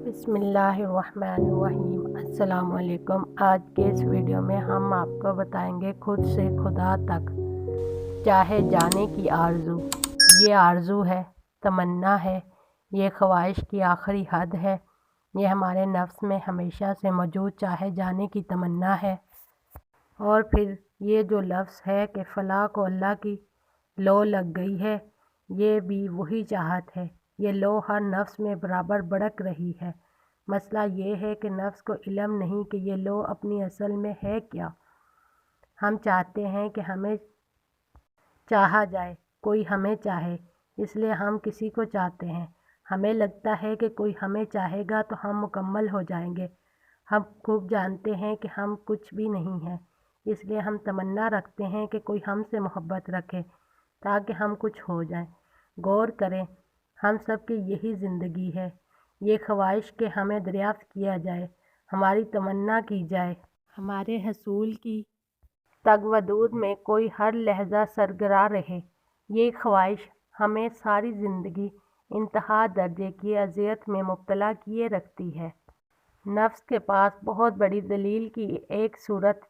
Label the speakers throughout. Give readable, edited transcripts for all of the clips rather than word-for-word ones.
Speaker 1: बिस्मिल्लाहिर्रहमानिर्रहीम। अस्सलाम वालेकुम। आज के इस वीडियो में हम आपको बताएंगे खुद से खुदा तक चाहे जाने की आरज़ू। ये आरज़ू है, तमन्ना है, ये ख्वाहिश की आखिरी हद है। ये हमारे नफ्स में हमेशा से मौजूद चाहे जाने की तमन्ना है। और फिर ये जो लफ्ज़ है कि फ़लाँ को अल्लाह की लो लग गई है, ये भी वही चाहत है। ये लो हर नफ्स में बराबर भड़क रही है। मसला ये है कि नफ्स को इल्म नहीं कि ये लो अपनी असल में है क्या। हम चाहते हैं कि हमें चाहा जाए, कोई हमें चाहे, इसलिए हम किसी को चाहते हैं। हमें लगता है कि कोई हमें चाहेगा तो हम मुकम्मल हो जाएंगे। हम खूब जानते हैं कि हम कुछ भी नहीं हैं, इसलिए हम तमन्ना रखते हैं कि कोई हमसे मोहब्बत रखे ताकि हम कुछ हो जाएं। गौर करें, हम सब की यही ज़िंदगी है। ये ख्वाहिश कि हमें दरियाफ्त किया जाए, हमारी तमन्ना की जाए, हमारे हसूल की तगवदूद में कोई हर लहजा सरगरा रहे। ये ख्वाहिश हमें सारी ज़िंदगी इंतहा दर्जे की अज़ियत में मुब्तला किए रखती है। नफ्स के पास बहुत बड़ी दलील की एक सूरत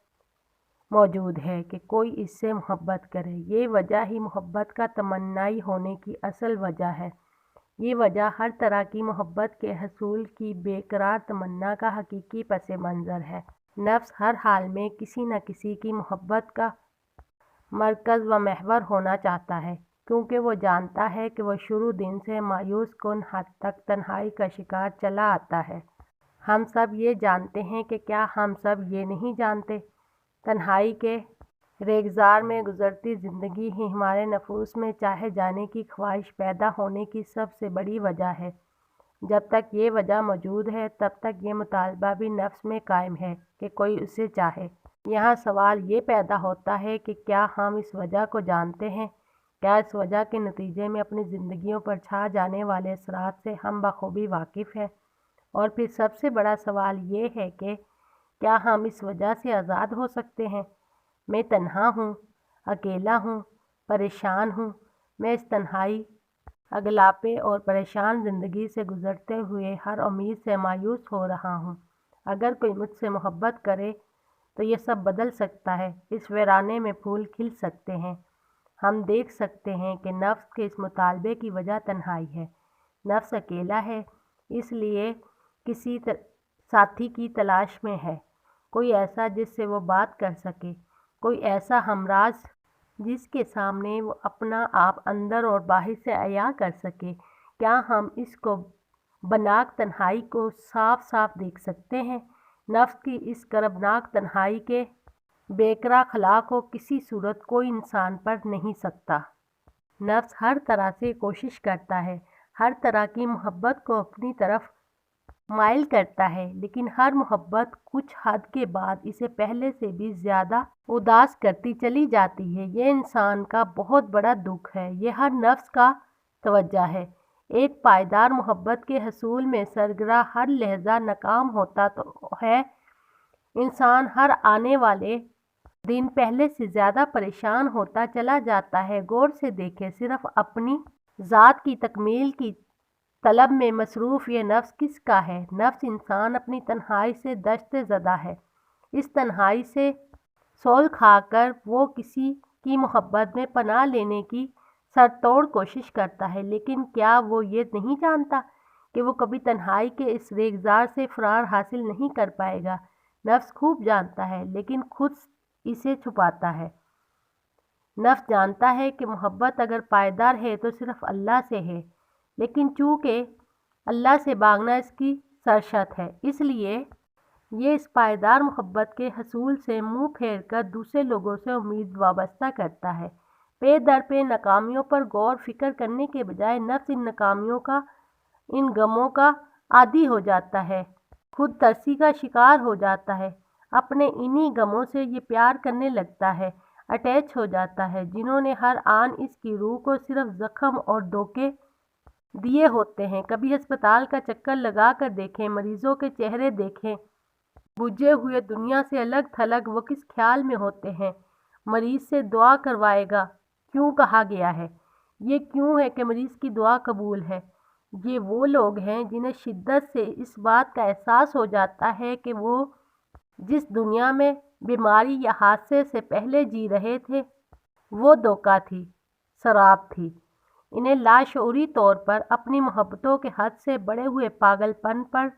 Speaker 1: मौजूद है कि कोई इससे मोहब्बत करे। ये वजह ही मोहब्बत का तमन्नाई होने की असल वजह है। ये वजह हर तरह की मोहब्बत के हसूल की बेकरार तमन्ना का हकीकी पस मंज़र है। नफ्स हर हाल में किसी न किसी की मोहब्बत का मरकज़ व महवर होना चाहता है, क्योंकि वो जानता है कि वह शुरू दिन से मायूस कुन हद तक तन्हाई का शिकार चला आता है। हम सब ये जानते हैं कि क्या हम सब ये नहीं जानते, तन्हाई के रेगज़ार में गुज़रती ज़िंदगी ही हमारे नफूस में चाहे जाने की ख्वाहिश पैदा होने की सबसे बड़ी वजह है। जब तक ये वजह मौजूद है तब तक ये मुतालबा भी नफ्स में कायम है कि कोई उसे चाहे। यहाँ सवाल ये पैदा होता है कि क्या हम इस वजह को जानते हैं? क्या इस वजह के नतीजे में अपनी ज़िंदगियों पर छा जाने वाले असरात से हम बखूबी वाकिफ़ हैं? और फिर सबसे बड़ा सवाल ये है कि क्या हम इस वजह से आज़ाद हो सकते हैं? मैं तन्हा हूँ, अकेला हूँ, परेशान हूँ। मैं इस तन्हाई, अगलापे और परेशान ज़िंदगी से गुज़रते हुए हर उम्मीद से मायूस हो रहा हूँ। अगर कोई मुझसे मोहब्बत करे तो ये सब बदल सकता है। इस वीराने में फूल खिल सकते हैं। हम देख सकते हैं कि नफ्स के इस मुतालबे की वजह तन्हाई है। नफ्स अकेला है, इसलिए किसी साथी की तलाश में है। कोई ऐसा जिससे वो बात कर सके, कोई ऐसा हमराज जिसके सामने वो अपना आप अंदर और बाहर से अया कर सके। क्या हम इसको बनाक तन्हाई को साफ साफ देख सकते हैं? नफ्स की इस करबनाक तन्हाई के बेकरा खला को किसी सूरत कोई इंसान पर नहीं सकता। नफ्स हर तरह से कोशिश करता है, हर तरह की मोहब्बत को अपनी तरफ माइल करता है, लेकिन हर मोहब्बत कुछ हद के बाद इसे पहले से भी ज़्यादा उदास करती चली जाती है। ये इंसान का बहुत बड़ा दुख है। ये हर नफ्स का तवज्जा है। एक पायदार मोहब्बत के हसूल में सरगरा हर लहजा नाकाम होता तो है। इंसान हर आने वाले दिन पहले से ज़्यादा परेशान होता चला जाता है। गौर से देखें, सिर्फ अपनी ज़ात की तकमील की तलब में मसरूफ़ ये नफ्स किसका है? नफ्स इंसान अपनी तन्हाई से दश्त ज़दा है। इस तन्हाई से सोल खाकर वो किसी की मोहब्बत में पनाह लेने की सरतोड़ कोशिश करता है, लेकिन क्या वो ये नहीं जानता कि वो कभी तन्हाई के इस रेगज़ार से फ़रार हासिल नहीं कर पाएगा? नफ्स खूब जानता है, लेकिन खुद इसे छुपाता है। नफ्स जानता है कि मोहब्बत अगर पायदार है तो सिर्फ अल्लाह से है, लेकिन चूँकि अल्लाह से भागना इसकी सरशत है, इसलिए ये इस पायदार मोहब्बत के हसूल से मुँह फेर कर दूसरे लोगों से उम्मीद वाबस्ता करता है। पे दर पे नाकामियों पर गौर फिक्र करने के बजाय नफ्स इन नाकामियों का, इन गमों का आदी हो जाता है, खुद तरसी का शिकार हो जाता है। अपने इन्हीं गमों से ये प्यार करने लगता है, अटैच हो जाता है, जिन्होंने हर आन इसकी रूह को सिर्फ ज़ख्म और धोखे दिए होते हैं। कभी अस्पताल का चक्कर लगा कर देखें, मरीजों के चेहरे देखें, बुझे हुए दुनिया से अलग थलग वो किस ख्याल में होते हैं। मरीज से दुआ करवाएगा क्यों कहा गया है? ये क्यों है कि मरीज़ की दुआ कबूल है? یہ وہ لوگ ہیں جنہیں شدت سے اس بات کا احساس ہو جاتا ہے کہ وہ جس دنیا میں بیماری یا حادثے سے پہلے جی رہے تھے وہ دھوکہ تھی، سراب تھی۔ انہیں لاشعوری طور پر اپنی محبتوں کے حد سے بڑھے ہوئے پاگل پن پر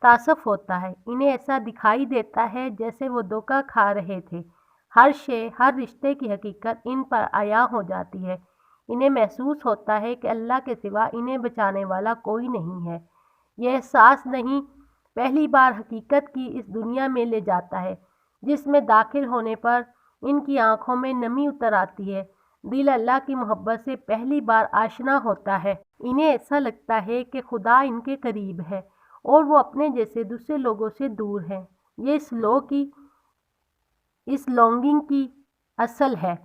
Speaker 1: تعصب ہوتا ہے۔ انہیں ایسا دکھائی دیتا ہے جیسے وہ دھوکہ کھا رہے تھے۔ ہر شے، ہر رشتے کی حقیقت ان پر عیاں ہو جاتی ہے۔ انہیں محسوس ہوتا ہے کہ اللہ کے سوا انہیں بچانے والا کوئی نہیں ہے۔ یہ احساس نہیں پہلی بار حقیقت کی اس دنیا میں لے جاتا ہے جس میں داخل ہونے پر ان کی آنکھوں میں نمی اتر آتی ہے۔ دل اللہ کی محبت سے پہلی بار آشنا ہوتا ہے۔ انہیں ایسا لگتا ہے کہ خدا ان کے قریب ہے اور وہ اپنے جیسے دوسرے لوگوں سے دور ہیں۔ یہ اس لونگنگ کی اصل ہے۔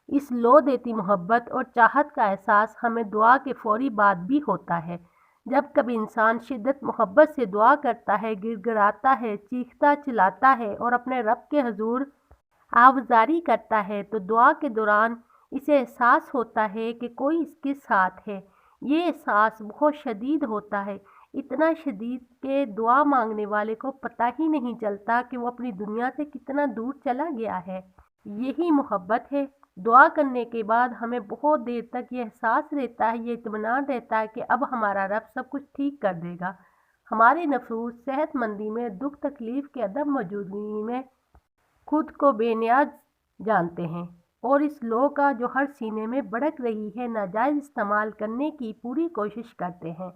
Speaker 1: اس لو دیتی محبت اور چاہت کا احساس ہمیں دعا کے فوری بعد بھی ہوتا ہے۔ جب کبھی انسان شدت محبت سے دعا کرتا ہے، گڑ گڑاتا ہے، چیختا چلاتا ہے اور اپنے رب کے حضور آوازاری کرتا ہے تو دعا کے دوران اسے احساس ہوتا ہے کہ کوئی اس کے ساتھ ہے۔ یہ احساس بہت شدید ہوتا ہے، اتنا شدید کہ دعا مانگنے والے کو پتہ ہی نہیں چلتا کہ وہ اپنی دنیا سے کتنا دور چلا گیا ہے۔ یہی محبت ہے۔ دعا کرنے کے بعد ہمیں بہت دیر تک یہ احساس رہتا ہے، یہ اطمینان رہتا ہے کہ اب ہمارا رب سب کچھ ٹھیک کر دے گا۔ ہمارے نفوس صحت مندی میں، دکھ تکلیف کے عدم موجودگی میں خود کو بے نیاز جانتے ہیں اور اس لو کا جو ہر سینے میں بھڑک رہی ہے ناجائز استعمال کرنے کی پوری کوشش کرتے ہیں۔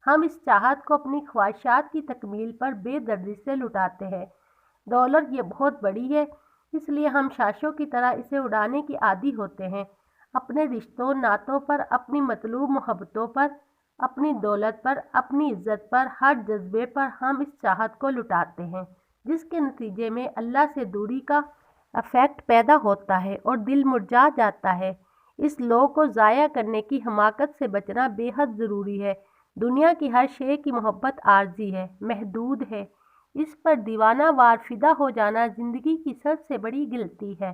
Speaker 1: ہم اس چاہت کو اپنی خواہشات کی تکمیل پر بے دردی سے لٹاتے ہیں۔ دولت یہ بہت بڑی ہے، اس لیے ہم شاشوں کی طرح اسے اڑانے کی عادی ہوتے ہیں۔ اپنے رشتوں ناتوں پر، اپنی مطلوب محبتوں پر، اپنی دولت پر، اپنی عزت پر، ہر جذبے پر ہم اس چاہت کو لٹاتے ہیں جس کے نتیجے میں اللہ سے دوری کا افیکٹ پیدا ہوتا ہے اور دل مرجھا جاتا ہے۔ اس لو کو ضائع کرنے کی حماقت سے بچنا بے حد ضروری ہے۔ دنیا کی ہر شے کی محبت عارضی ہے، محدود ہے۔ اس پر دیوانہ وار فدا ہو جانا زندگی کی سب سے بڑی غلطی ہے۔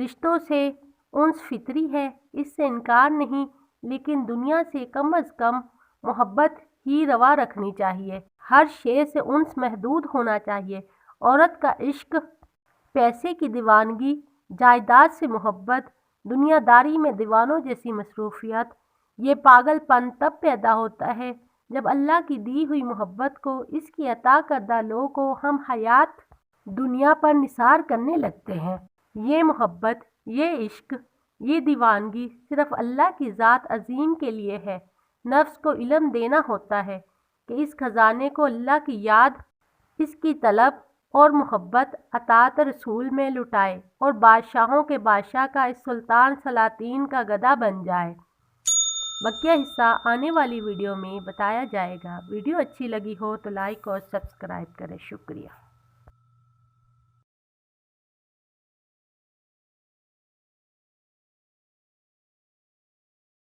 Speaker 1: رشتوں سے انس فطری ہے، اس سے انکار نہیں، لیکن دنیا سے کم از کم محبت ہی روا رکھنی چاہیے۔ ہر شے سے انس محدود ہونا چاہیے۔ عورت کا عشق، پیسے کی دیوانگی، جائیداد سے محبت، دنیا داری میں دیوانوں جیسی مصروفیات، یہ پاگل پن تب پیدا ہوتا ہے جب اللہ کی دی ہوئی محبت کو، اس کی عطا کردہ لو کو ہم حیات دنیا پر نثار کرنے لگتے ہیں۔ یہ محبت، یہ عشق، یہ دیوانگی صرف اللہ کی ذات عظیم کے لیے ہے۔ نفس کو علم دینا ہوتا ہے کہ اس خزانے کو اللہ کی یاد، اس کی طلب اور محبت اطاعت رسول میں لٹائے اور بادشاہوں کے بادشاہ کا، اس سلطان سلاطین کا گدھا بن جائے۔ بقیہ حصہ آنے والی ویڈیو میں بتایا جائے گا۔ ویڈیو اچھی لگی ہو تو لائک اور سبسکرائب کریں۔ شکریہ۔